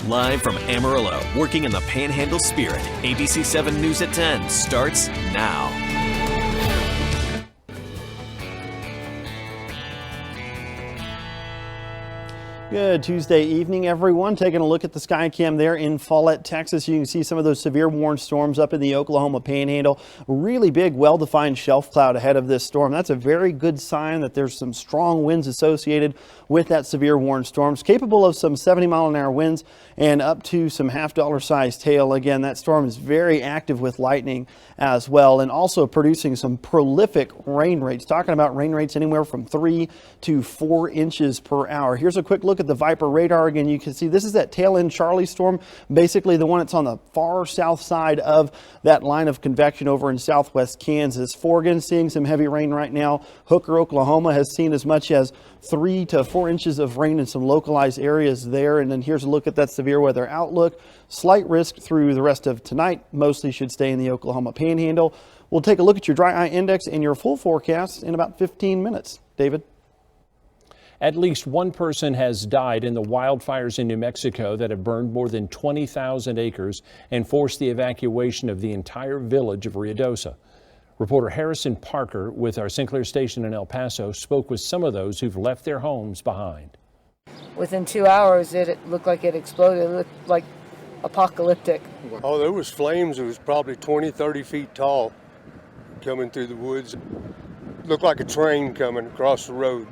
Live from Amarillo, working in the Panhandle spirit, ABC 7 News at 10 starts now. Good Tuesday evening, everyone. Taking a look at the Skycam there in Follett, Texas. You can see some of those severe warning storms up in the Oklahoma Panhandle. A really big, well-defined shelf cloud ahead of this storm. That's a very good sign that there's some strong winds associated with that severe warning storms, capable of some 70-mile-an-hour winds and up to some half-dollar sized hail. Again, that storm is very active with lightning as well, and also producing some prolific rain rates. Talking about rain rates anywhere from 3 to 4 inches per hour. Here's a quick look at the Viper radar. Again, you can see this is that tail end Charlie storm, basically the one that's on the far south side of that line of convection over in southwest Kansas. Forgan seeing some heavy rain right now. Hooker, Oklahoma has seen as much as 3 to 4 inches of rain in some localized areas there. And then here's a look at that severe weather outlook. Slight risk through the rest of tonight. Mostly should stay in the Oklahoma Panhandle. We'll take a look at your dry eye index and your full forecast in about 15 minutes. David? At least one person has died in the wildfires in New Mexico that have burned more than 20,000 acres and forced the evacuation of the entire village of Ruidoso. Reporter Harrison Parker with our Sinclair station in El Paso spoke with some of those who've left their homes behind. Within 2 hours, it looked like it exploded. It looked like apocalyptic. Oh, there was flames. It was probably 20, 30 feet tall coming through the woods. Looked like a train coming across the road.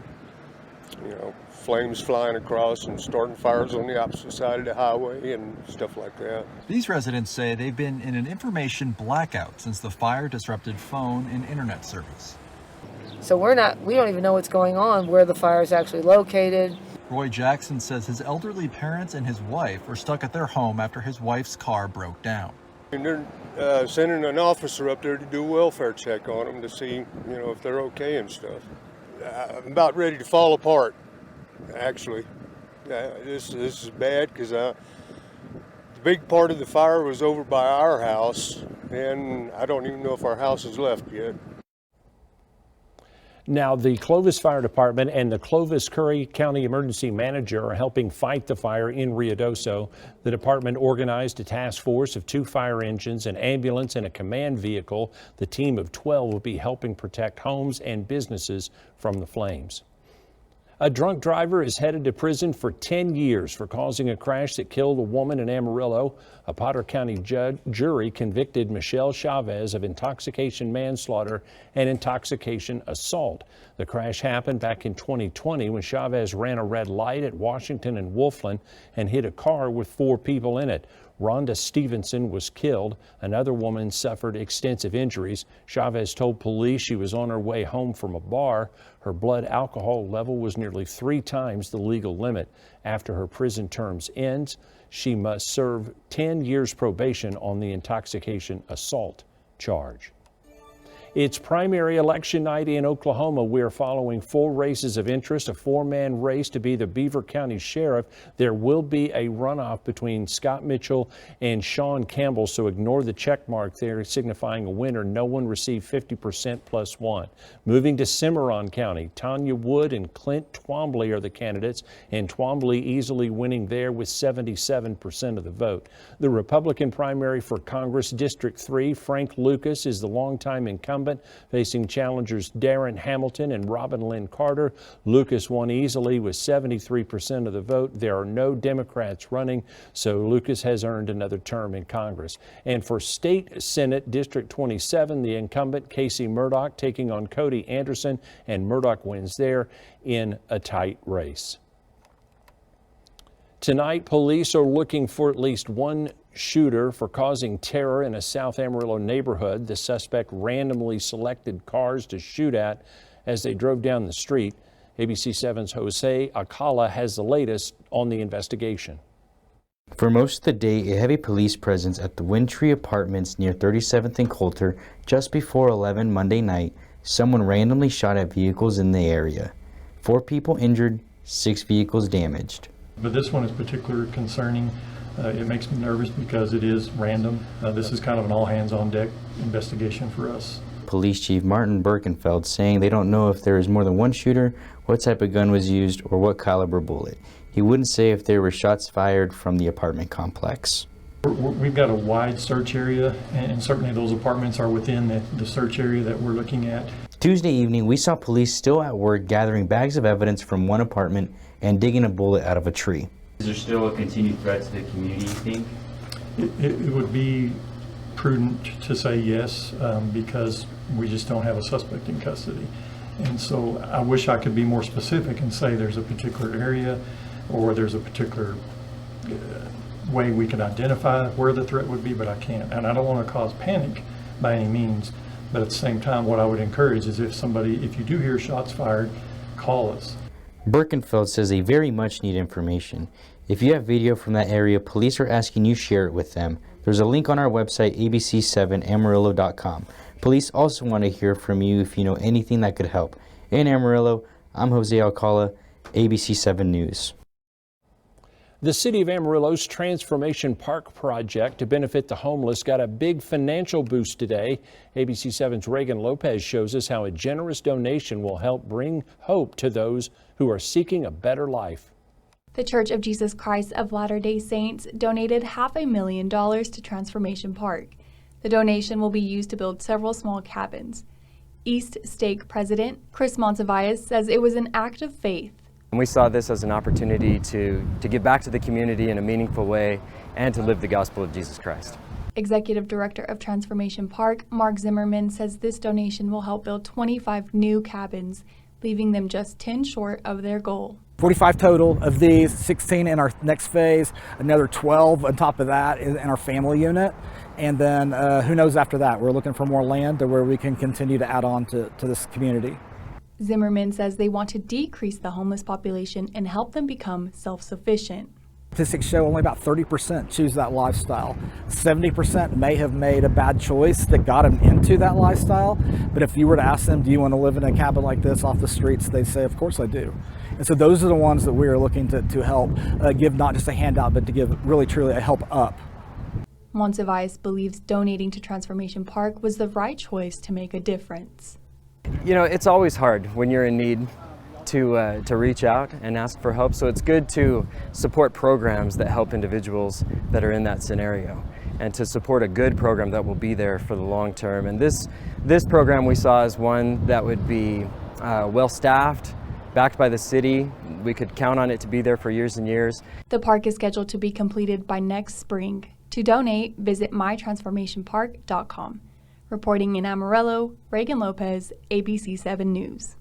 You know, flames flying across and starting fires on the opposite side of the highway and stuff like that. These residents say they've been in an information blackout since the fire disrupted phone and internet service. So we don't even know what's going on, where the fire is actually located. Roy Jackson says his elderly parents and his wife were stuck at their home after his wife's car broke down. And they're sending an officer up there to do a welfare check on them to see, you know, if they're okay and stuff. I'm about ready to fall apart, actually. This is bad because the big part of the fire was over by our house, and I don't even know if our house is left yet. Now, the Clovis Fire Department and the Clovis-Curry County Emergency Manager are helping fight the fire in Ruidoso. The department organized a task force of 2 fire engines, an ambulance, and a command vehicle. The team of 12 will be helping protect homes and businesses from the flames. A drunk driver is headed to prison for 10 years for causing a crash that killed a woman in Amarillo. A Potter County jury convicted Michelle Chavez of intoxication manslaughter and intoxication assault. The crash happened back in 2020 when Chavez ran a red light at Washington and Wolfland and hit a car with 4 people in it. Rhonda Stevenson was killed. Another woman suffered extensive injuries. Chavez told police she was on her way home from a bar. Her blood alcohol level was nearly 3 times the legal limit. After her prison terms ends, she must serve 10 years probation on the intoxication assault charge. It's primary election night in Oklahoma. We're following 4 races of interest, a 4-man race to be the Beaver County Sheriff. There will be a runoff between Scott Mitchell and Sean Campbell, so ignore the check mark there signifying a winner. No one received 50% plus 1. Moving to Cimarron County, Tanya Wood and Clint Twombly are the candidates, and Twombly easily winning there with 77% of the vote. The Republican primary for Congress District 3, Frank Lucas is the longtime incumbent, facing challengers Darren Hamilton and Robin Lynn Carter. Lucas won easily with 73% of the vote. There are no Democrats running, so Lucas has earned another term in Congress. And for State Senate District 27, the incumbent Casey Murdoch taking on Cody Anderson, and Murdoch wins there in a tight race. Tonight, police are looking for at least one shooter for causing terror in a South Amarillo neighborhood. The suspect randomly selected cars to shoot at as they drove down the street. ABC 7's Jose Acala has the latest on the investigation. For most of the day, a heavy police presence at the Windtree Apartments near 37th and Coulter. Just before 11 Monday night, someone randomly shot at vehicles in the area. 4 people injured, 6 vehicles damaged. But this one is particularly concerning. It makes me nervous because it is random. This is kind of an all-hands-on-deck investigation for us. Police Chief Martin Birkenfeld saying they don't know if there is more than one shooter, what type of gun was used, or what caliber bullet. He wouldn't say if there were shots fired from the apartment complex. We've got a wide search area, and certainly those apartments are within the search area that we're looking at. Tuesday evening, we saw police still at work gathering bags of evidence from one apartment and digging a bullet out of a tree. Is there still a continued threat to the community, you think? It would be prudent to say yes, because we just don't have a suspect in custody. And so I wish I could be more specific and say there's a particular area or there's a particular way we can identify where the threat would be, but I can't. And I don't want to cause panic by any means, but at the same time, what I would encourage is if you do hear shots fired, call us. Birkenfeld says they very much need information. If you have video from that area, police are asking you share it with them. There's a link on our website, abc7amarillo.com. Police also want to hear from you if you know anything that could help. In Amarillo, I'm Jose Alcala, ABC7 News. The City of Amarillo's Transformation Park project to benefit the homeless got a big financial boost today. ABC7's Reagan Lopez shows us how a generous donation will help bring hope to those who are seeking a better life. The Church of Jesus Christ of Latter-day Saints donated $500,000 to Transformation Park. The donation will be used to build several small cabins. East Stake President Chris Monsiváis says it was an act of faith. We saw this as an opportunity to give back to the community in a meaningful way and to live the gospel of Jesus Christ. Executive Director of Transformation Park, Mark Zimmerman, says this donation will help build 25 new cabins, leaving them just 10 short of their goal. 45 total of these, 16 in our next phase, another 12 on top of that in our family unit. And then who knows after that? We're looking for more land to where we can continue to add on to this community. Zimmerman says they want to decrease the homeless population and help them become self-sufficient. Statistics show only about 30% choose that lifestyle. 70% may have made a bad choice that got them into that lifestyle. But if you were to ask them, do you want to live in a cabin like this off the streets? They'd say, of course I do. And so those are the ones that we are looking to help give not just a handout, but to give really truly a help up. Monsiváis believes donating to Transformation Park was the right choice to make a difference. You know, it's always hard when you're in need to reach out and ask for help. So it's good to support programs that help individuals that are in that scenario, and to support a good program that will be there for the long term. And this program we saw is one that would be well staffed, backed by the city. We could count on it to be there for years and years. The park is scheduled to be completed by next spring. To donate, visit mytransformationpark.com. Reporting in Amarillo, Reagan Lopez, ABC7 News.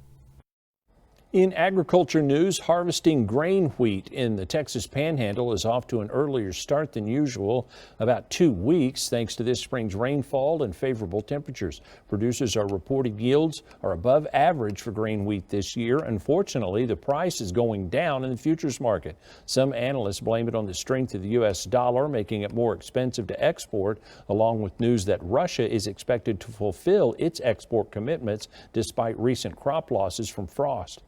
In agriculture news, harvesting grain wheat in the Texas Panhandle is off to an earlier start than usual, about 2 weeks, thanks to this spring's rainfall and favorable temperatures. Producers are reporting yields are above average for grain wheat this year. Unfortunately, the price is going down in the futures market. Some analysts blame it on the strength of the U.S. dollar, making it more expensive to export, along with news that Russia is expected to fulfill its export commitments despite recent crop losses from frost.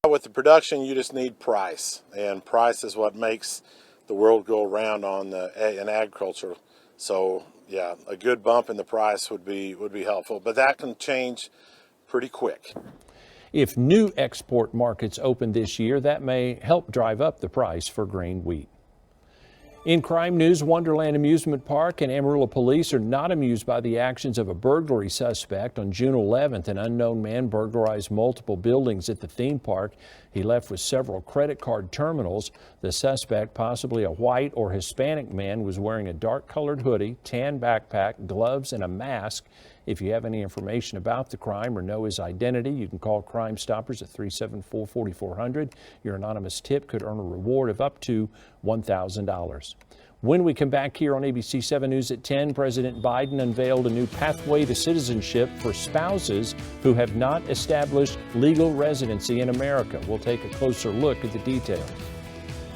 With the production, you just need price, and price is what makes the world go around in agriculture. So yeah, a good bump in the price would be helpful, but that can change pretty quick. If new export markets open this year, that may help drive up the price for grain wheat. In crime news, Wonderland Amusement Park and Amarillo police are not amused by the actions of a burglary suspect. On June 11th, an unknown man burglarized multiple buildings at the theme park. He left with several credit card terminals. The suspect, possibly a white or Hispanic man, was wearing a dark-colored hoodie, tan backpack, gloves, and a mask. If you have any information about the crime or know his identity, you can call Crime Stoppers at 374-4400. Your anonymous tip could earn a reward of up to $1,000. When we come back here on ABC 7 News at 10, President Biden unveiled a new pathway to citizenship for spouses who have not established legal residency in America. We'll take a closer look at the details.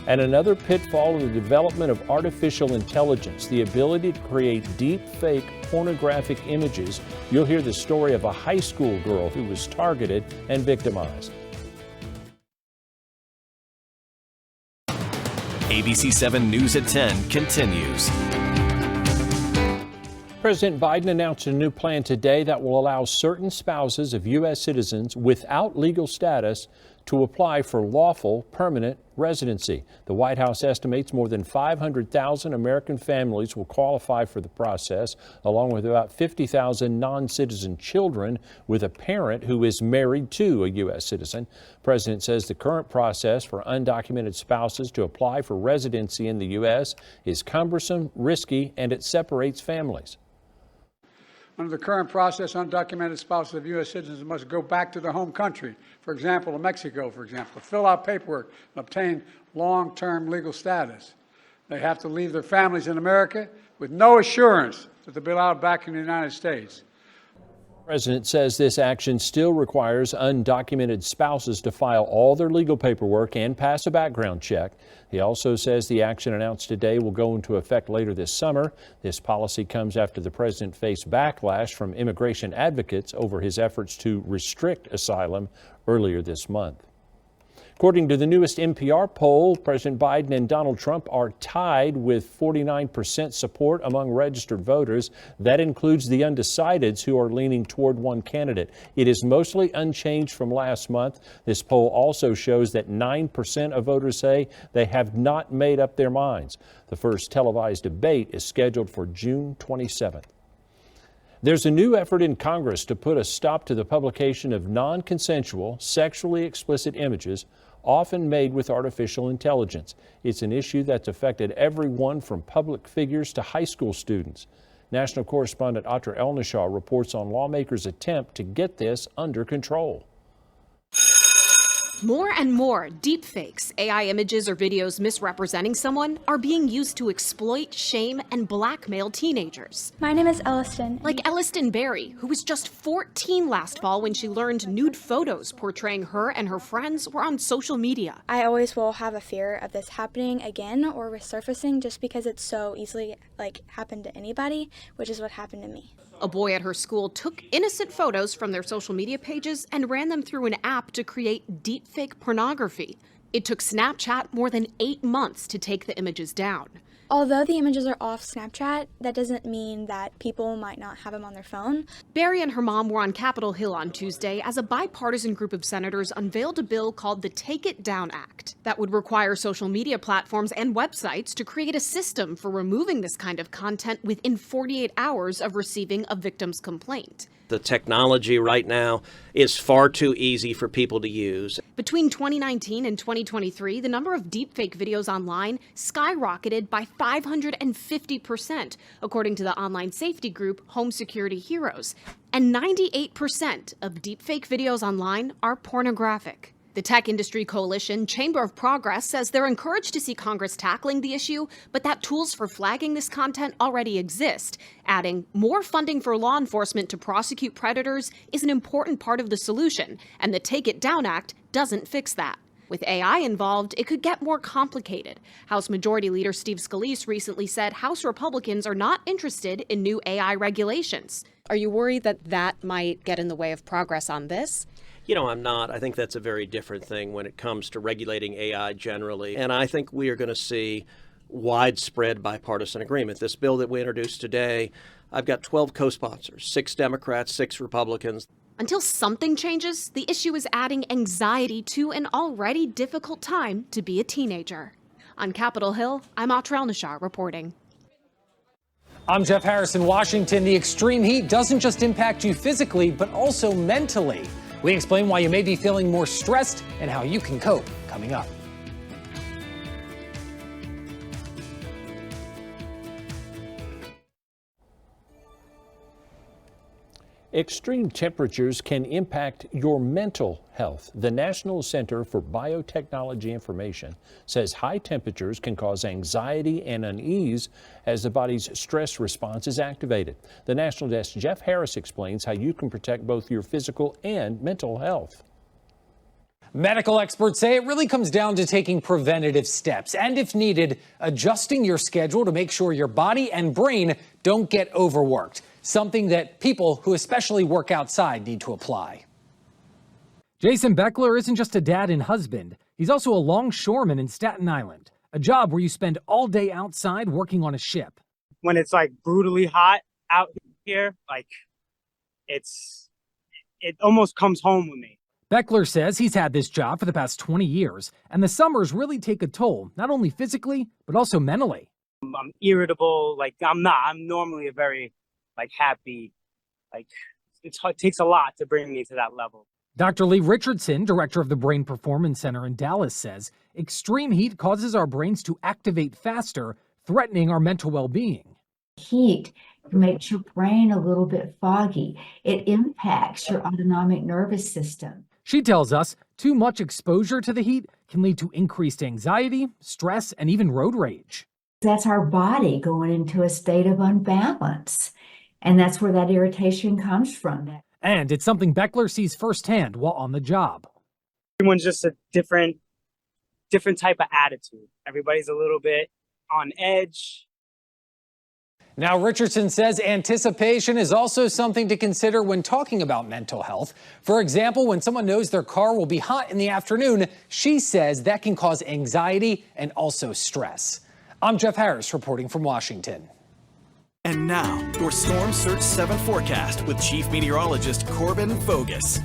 And another pitfall of the development of artificial intelligence, the ability to create deep fake pornographic images. You'll hear the story of a high school girl who was targeted and victimized. ABC 7 News at 10 continues. President Biden announced a new plan today that will allow certain spouses of U.S. citizens without legal status to apply for lawful permanent residency. The White House estimates more than 500,000 American families will qualify for the process, along with about 50,000 non-citizen children with a parent who is married to a U.S. citizen. The president says the current process for undocumented spouses to apply for residency in the U.S. is cumbersome, risky, and it separates families. Under the current process, undocumented spouses of U.S. citizens must go back to their home country, for example, to Mexico, for example, to fill out paperwork and obtain long-term legal status. They have to leave their families in America with no assurance that they'll be allowed back in the United States. The president says this action still requires undocumented spouses to file all their legal paperwork and pass a background check. He also says the action announced today will go into effect later this summer. This policy comes after the president faced backlash from immigration advocates over his efforts to restrict asylum earlier this month. According to the newest NPR poll, President Biden and Donald Trump are tied with 49% support among registered voters. That includes the undecideds who are leaning toward one candidate. It is mostly unchanged from last month. This poll also shows that 9% of voters say they have not made up their minds. The first televised debate is scheduled for June 27th. There's a new effort in Congress to put a stop to the publication of non-consensual, sexually explicit images, often made with artificial intelligence. It's an issue that's affected everyone from public figures to high school students. National correspondent Atra Elnishaw reports on lawmakers' attempt to get this under control. More and more deepfakes, AI images or videos misrepresenting someone, are being used to exploit, shame, and blackmail teenagers. My name is Elliston. Like Elliston Berry, who was just 14 last fall when she learned nude photos portraying her and her friends were on social media. I always will have a fear of this happening again or resurfacing just because it's so easily happened to anybody, which is what happened to me. A boy at her school took innocent photos from their social media pages and ran them through an app to create deepfake pornography. It took Snapchat more than 8 months to take the images down. Although the images are off Snapchat, that doesn't mean that people might not have them on their phone. Barry and her mom were on Capitol Hill on Tuesday as a bipartisan group of senators unveiled a bill called the Take It Down Act that would require social media platforms and websites to create a system for removing this kind of content within 48 hours of receiving a victim's complaint. The technology right now is far too easy for people to use. Between 2019 and 2023, the number of deepfake videos online skyrocketed by 550%, according to the online safety group Home Security Heroes. And 98% of deepfake videos online are pornographic. The Tech Industry Coalition Chamber of Progress says they're encouraged to see Congress tackling the issue, but that tools for flagging this content already exist, adding more funding for law enforcement to prosecute predators is an important part of the solution, and the Take It Down Act doesn't fix that. With AI involved, it could get more complicated. House Majority Leader Steve Scalise recently said House Republicans are not interested in new AI regulations. Are you worried that that might get in the way of progress on this? You know, I'm not. I think that's a very different thing when it comes to regulating AI generally. And I think we are going to see widespread bipartisan agreement. This bill that we introduced today, I've got 12 co-sponsors, 6 Democrats, 6 Republicans. Until something changes, the issue is adding anxiety to an already difficult time to be a teenager. On Capitol Hill, I'm Atra Elnishaw reporting. I'm Jeff Harris in Washington. The extreme heat doesn't just impact you physically, but also mentally. We explain why you may be feeling more stressed and how you can cope coming up. Extreme temperatures can impact your mental health. The National Center for Biotechnology Information says high temperatures can cause anxiety and unease as the body's stress response is activated. The National Desk's Jeff Harris explains how you can protect both your physical and mental health. Medical experts say it really comes down to taking preventative steps and, if needed, adjusting your schedule to make sure your body and brain don't get overworked. Something that people who especially work outside need to apply. Jason Beckler isn't just a dad and husband. He's also a longshoreman in Staten Island, a job where you spend all day outside working on a ship. When it's brutally hot out here, it almost comes home with me. Beckler says he's had this job for the past 20 years, and the summers really take a toll, not only physically, but also mentally. I'm irritable. I'm normally a very, happy, it takes a lot to bring me to that level. Dr. Lee Richardson, director of the Brain Performance Center in Dallas, says extreme heat causes our brains to activate faster, threatening our mental well-being. Heat makes your brain a little bit foggy. It impacts your autonomic nervous system. She tells us too much exposure to the heat can lead to increased anxiety, stress, and even road rage. That's our body going into a state of unbalance. And that's where that irritation comes from. And it's something Beckler sees firsthand while on the job. Everyone's just a different type of attitude. Everybody's a little bit on edge. Now, Richardson says anticipation is also something to consider when talking about mental health. For example, when someone knows their car will be hot in the afternoon, she says that can cause anxiety and also stress. I'm Jeff Harris reporting from Washington. And now, your Storm Surge 7 forecast with Chief Meteorologist Corbin Fogus.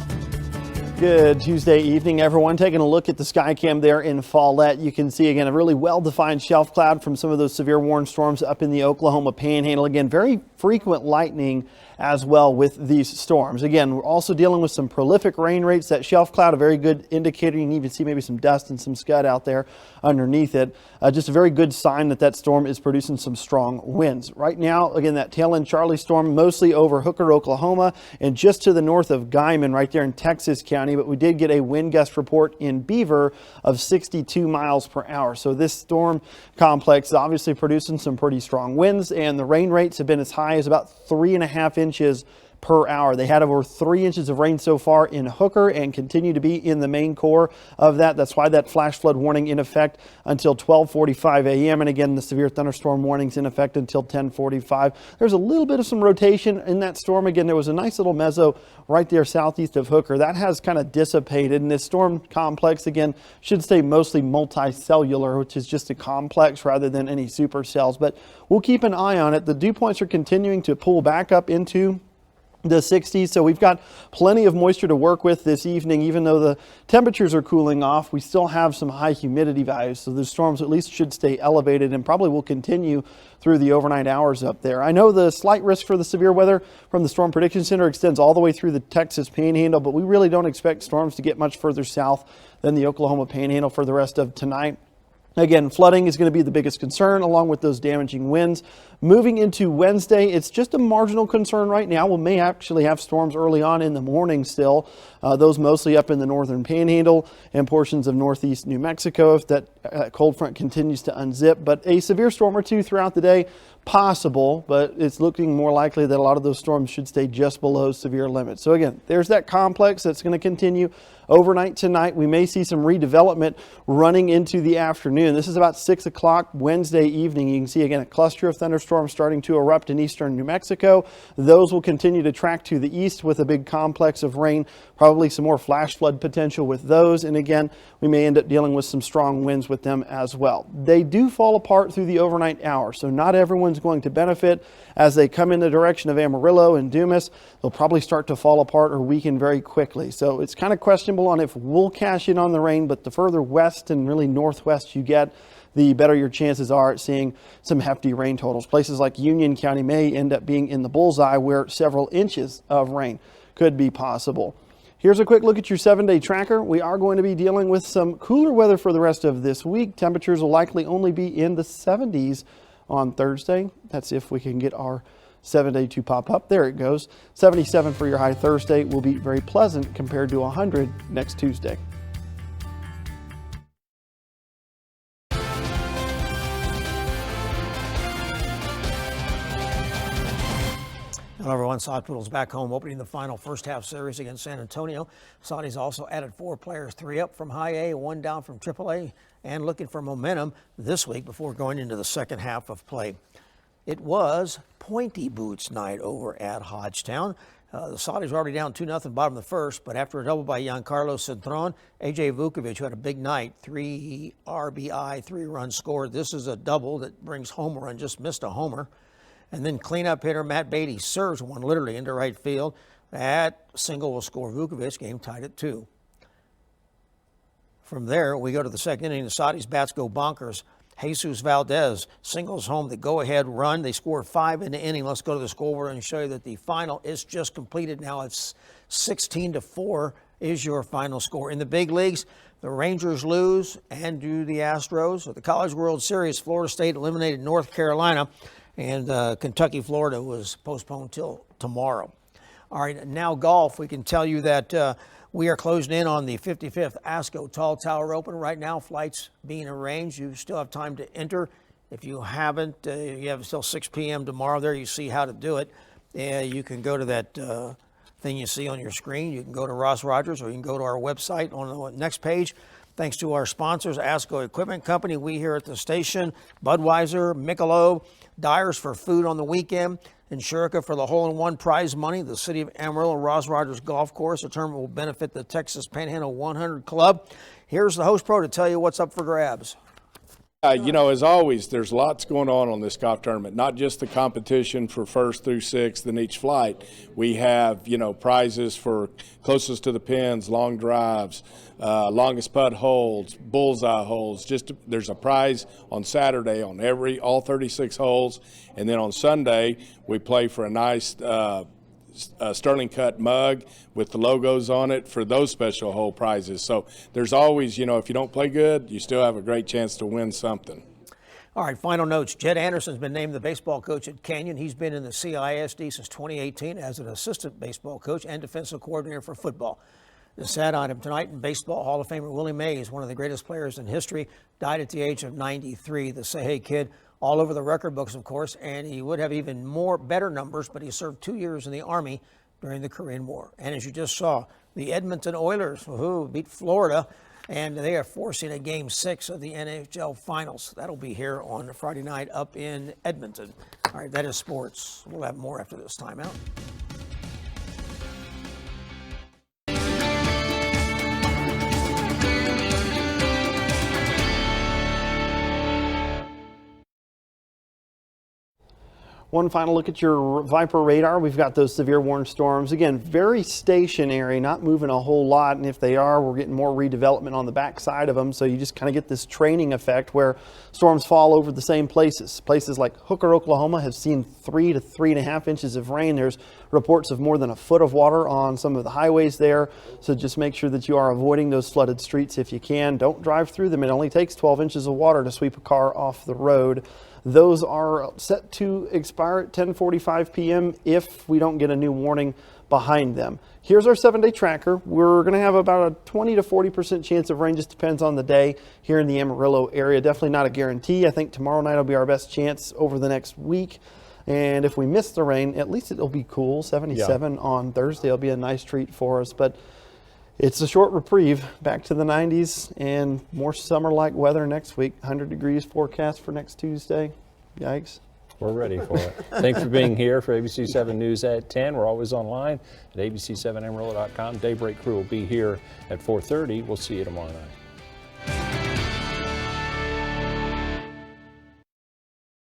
Good Tuesday evening, everyone. Taking a look at the sky cam there in Follett. You can see again a really well-defined shelf cloud from some of those severe warning storms up in the Oklahoma Panhandle. Again, very frequent lightning as well with these storms. Again, we're also dealing with some prolific rain rates. That shelf cloud, a very good indicator. You can even see maybe some dust and some scud out there underneath it. Just a very good sign that that storm is producing some strong winds. Right now, again, that tail end Charlie storm mostly over Hooker, Oklahoma, and just to the north of Guyman right there in Texas County. But we did get a wind gust report in Beaver of 62 miles per hour. So this storm complex is obviously producing some pretty strong winds, and the rain rates have been as high as about 3.5 inches per hour. They had over 3 inches of rain so far in Hooker and continue to be in the main core of that. That's why that flash flood warning in effect until 12:45 a.m. And again, the severe thunderstorm warnings in effect until 10:45. There's a little bit of some rotation in that storm. Again, there was a nice little mezzo right there southeast of Hooker. That has kind of dissipated, and this storm complex, again, should stay mostly multicellular, which is just a complex rather than any supercells. But we'll keep an eye on it. The dew points are continuing to pull back up into the 60s, so we've got plenty of moisture to work with this evening. Even though the temperatures are cooling off, we still have some high humidity values, so the storms at least should stay elevated and probably will continue through the overnight hours up there. I know the slight risk for the severe weather from the Storm Prediction Center extends all the way through the Texas Panhandle, but we really don't expect storms to get much further south than the Oklahoma Panhandle for the rest of tonight. Again, flooding is going to be the biggest concern, along with those damaging winds. Moving into Wednesday, it's just a marginal concern right now. We may actually have storms early on in the morning still, those mostly up in the northern Panhandle and portions of northeast New Mexico if that cold front continues to unzip. But a severe storm or two throughout the day, possible, but it's looking more likely that a lot of those storms should stay just below severe limits. So again, there's that complex that's going to continue overnight tonight. We may see some redevelopment running into the afternoon. This is about 6 o'clock Wednesday evening. You can see again a cluster of thunderstorms starting to erupt in eastern New Mexico. Those will continue to track to the east with a big complex of rain, probably some more flash flood potential with those. And again, we may end up dealing with some strong winds with them as well. They do fall apart through the overnight hours, so not everyone's going to benefit. As they come in the direction of Amarillo and Dumas, they'll probably start to fall apart or weaken very quickly. So it's kind of questionable on if we'll cash in on the rain, but the further west and really northwest you get, the better your chances are at seeing some hefty rain totals. Places like Union County may end up being in the bullseye where several inches of rain could be possible. Here's a quick look at your 7-day tracker. We are going to be dealing with some cooler weather for the rest of this week. Temperatures will likely only be in the 70s on Thursday. That's if we can get our 7-day to pop up. There it goes. 77 for your high Thursday will be very pleasant compared to 100 next Tuesday. Hello everyone, Hospitals back home opening the final first half series against San Antonio. Saudis also added 4 players, 3 up from High A, 1 down from AAA, and looking for momentum this week before going into the second half of play. It was pointy boots night over at Hodgetown. The Saudis were already down 2-0 bottom of the first, but after a double by Giancarlo Cintron, A.J. Vukovic, who had a big night, 3 RBI, 3-run score. This is a double that brings home run, just missed a homer. And then cleanup hitter Matt Beatty serves one literally into right field. That single will score Vukovic, game tied at 2. From there, we go to the second inning. The Saudis' bats go bonkers. Jesus Valdez singles home the go-ahead run. They scored 5 in the inning. Let's go to the scoreboard and show you that the final is just completed. Now it's 16-4 is your final score. In the big leagues, the Rangers lose, and do the Astros. At the College World Series, Florida State eliminated North Carolina, and Kentucky, Florida was postponed till tomorrow. All right, now golf. We can tell you that we are closing in on the 55th ASCO Tall Tower Open. Right now, flights being arranged. You still have time to enter. If you haven't, you have until 6 p.m. tomorrow. There you see how to do it. You can go to that thing you see on your screen. You can go to Ross Rogers, or you can go to our website on the next page. Thanks to our sponsors, ASCO Equipment Company, we here at the station, Budweiser, Michelob, Dyers for food on the weekend, Insurica for the hole-in-one prize money, the City of Amarillo, Ross Rogers Golf Course. The tournament will benefit the Texas Panhandle 100 Club. Here's the host pro to tell you what's up for grabs. You know, as always, there's lots going on this golf tournament, not just the competition for first through sixth in each flight. We have, you know, prizes for closest to the pins, long drives, longest putt holes, bullseye holes. There's a prize on Saturday on all 36 holes. And then on Sunday, we play for a nice Sterling cut mug with the logos on it for those special hole prizes. So there's always, you know, if you don't play good, you still have a great chance to win something. All right, final notes. Jed Anderson's been named the baseball coach at Canyon. He's been in the CISD since 2018 as an assistant baseball coach and defensive coordinator for football. The sad item tonight in baseball, Hall of Famer Willie Mays, one of the greatest players in history, died at the age of 93. The Say Kid, all over the record books, of course, and he would have even better numbers, but he served 2 years in the Army during the Korean War. And as you just saw, the Edmonton Oilers beat Florida, and they are forcing a Game 6 of the NHL Finals. That'll be here on Friday night up in Edmonton. All right, that is sports. We'll have more after this timeout. One final look at your Viper radar. We've got those severe warning storms. Again, very stationary, not moving a whole lot. And if they are, we're getting more redevelopment on the backside of them. So you just kind of get this training effect where storms fall over the same places. Places like Hooker, Oklahoma have seen 3 to 3.5 inches of rain. There's reports of more than a foot of water on some of the highways there. So just make sure that you are avoiding those flooded streets if you can. Don't drive through them. It only takes 12 inches of water to sweep a car off the road. Those are set to expire at 10:45 p.m. if we don't get a new warning behind them. Here's our 7-day tracker. We're going to have about a 20 to 40% chance of rain, just depends on the day here in the Amarillo area. Definitely not a guarantee. I think tomorrow night will be our best chance over the next week. And if we miss the rain, at least it'll be cool. 77 on Thursday will be a nice treat for us. But it's a short reprieve, back to the 90s and more summer-like weather next week. 100 degrees forecast for next Tuesday. Yikes. We're ready for it. Thanks for being here for ABC 7 News at 10. We're always online at abc7amarillo.com. Daybreak crew will be here at 4:30. We'll see you tomorrow night.